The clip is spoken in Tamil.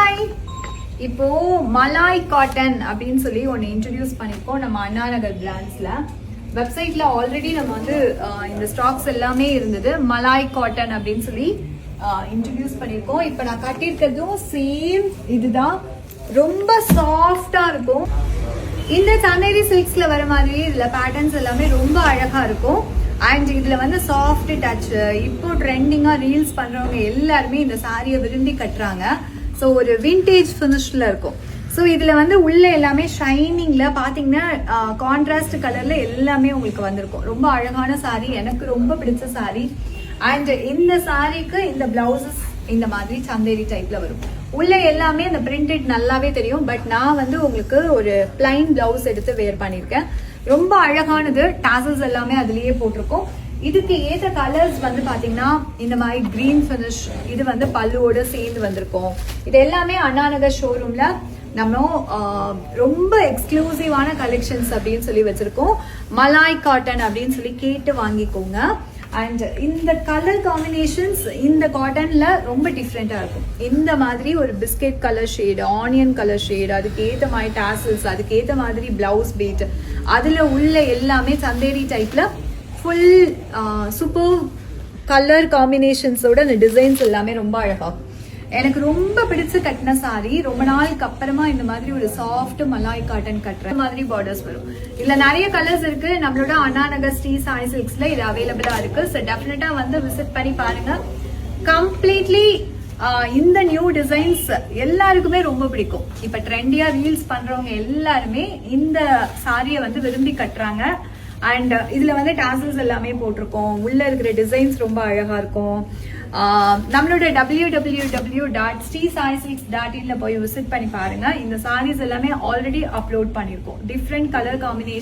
ஹாய், இப்போ மலாய் காட்டன் அப்படின்னு சொல்லி ஒன்று இன்ட்ரடியூஸ் பண்ணியிருக்கோம் நம்ம அண்ணா நகர் பிராண்ட்ஸ்ல. வெப்சைட்ல ஆல்ரெடி நம்ம வந்து இந்த ஸ்டாக்ஸ் எல்லாமே இருந்தது. மலாய் காட்டன் அப்படின்னு சொல்லி இன்ட்ரடியூஸ் பண்ணியிருக்கோம். இப்போ நான் கட்டியிருக்கிறதும் சேம் இதுதான். ரொம்ப சாஃப்டா இருக்கும். இந்த சந்தேரி சில்க்ஸ்ல வர மாதிரி இதுல பேட்டர்ன்ஸ் எல்லாமே ரொம்ப அழகா இருக்கும். அண்ட் இதுல வந்து சாஃப்ட் டச். இப்போ ட்ரெண்டிங்கா ரீல்ஸ் பண்றவங்க எல்லாருமே இந்த சாரியை விரும்பி கட்டுறாங்க. ஸோ ஒரு விண்டேஜ் ஃபினிஷ்ல இருக்கும். ஸோ இதுல வந்து உள்ள எல்லாமே ஷைனிங்ல பாத்தீங்கன்னா கான்ட்ராஸ்ட் கலர்ல எல்லாமே உங்களுக்கு வந்திருக்கும். ரொம்ப அழகான சாரி, எனக்கு ரொம்ப பிடிச்ச சாரி. அண்ட் இந்த சாரிக்கு இந்த பிளவுசஸ் இந்த மாதிரி சந்தேரி டைப்ல வரும். உள்ள எல்லாமே அந்த பிரிண்டட் நல்லாவே தெரியும். பட் நான் வந்து உங்களுக்கு ஒரு பிளைன் பிளவுஸ் எடுத்து வேர் பண்ணிருக்கேன். ரொம்ப அழகானது. டாசல்ஸ் எல்லாமே அதுலயே போட்டிருக்கோம். இதுக்கு ஏற்ற கலர்ஸ் வந்து பாத்தீங்கன்னா இந்த மாதிரி கிரீன் ஃபினிஷ். இது வந்து பல்லுவோட சேர்ந்து வந்திருக்கும். இது எல்லாமே அண்ணா நகர் ஷோரூம்ல நம்ம ரொம்ப எக்ஸ்க்ளூசிவான கலெக்ஷன்ஸ் அப்படின்னு சொல்லி வச்சிருக்கோம். மலாய் காட்டன் அப்படின்னு சொல்லி கேட்டு வாங்கிக்கோங்க. அண்ட் இந்த கலர் காம்பினேஷன்ஸ் இந்த காட்டன்ல ரொம்ப டிஃப்ரெண்டா இருக்கும். இந்த மாதிரி ஒரு biscuit colour shade, onion colour shade, அதுக்கு ஏற்ற மாதிரி டாசல்ஸ், அதுக்கு ஏற்ற மாதிரி பிளவுஸ் பீட், அதுல உள்ள எல்லாமே சந்தேரி டைப்ல ஃபுல் சூப்பர் கலர் காம்பினேஷன்ஸோட அந்த டிசைன்ஸ் எல்லாமே ரொம்ப அழகா. எனக்கு ரொம்ப பிடிச்ச கட்டின சாரி. ரொம்ப நாளுக்கு அப்புறமா இந்த மாதிரி ஒரு சாஃப்ட் மலாய் காட்டன் கட்டுற மாதிரி பார்டர்ஸ் வரும். இதுல நிறைய கலர்ஸ் இருக்கு. நம்மளோட அண்ணா நகர் ஸ்ரீ சாய் சில்க்ஸ்ல இது அவைலபிளா இருக்கு. ஸோ டெஃபினட்டா வந்து விசிட் பண்ணி பாருங்க. கம்ப்ளீட்லி இந்த நியூ டிசைன்ஸ் எல்லாருக்குமே ரொம்ப பிடிக்கும். இப்ப ட்ரெண்டியா ரீல்ஸ் பண்றவங்க எல்லாருமே இந்த சாரியை வந்து விரும்பி கட்டுறாங்க. அண்ட் இதுல வந்து டாசல்ஸ் எல்லாமே போட்டிருக்கோம். உள்ள இருக்கிற டிசைன்ஸ் ரொம்ப அழகா இருக்கும். நம்மளோட www.sreesaisilks.in போய் விசிட் பண்ணி பாருங்க. இந்த சாரீஸ் எல்லாமே ஆல்ரெடி அப்லோட் பண்ணிருக்கோம். Different colour combination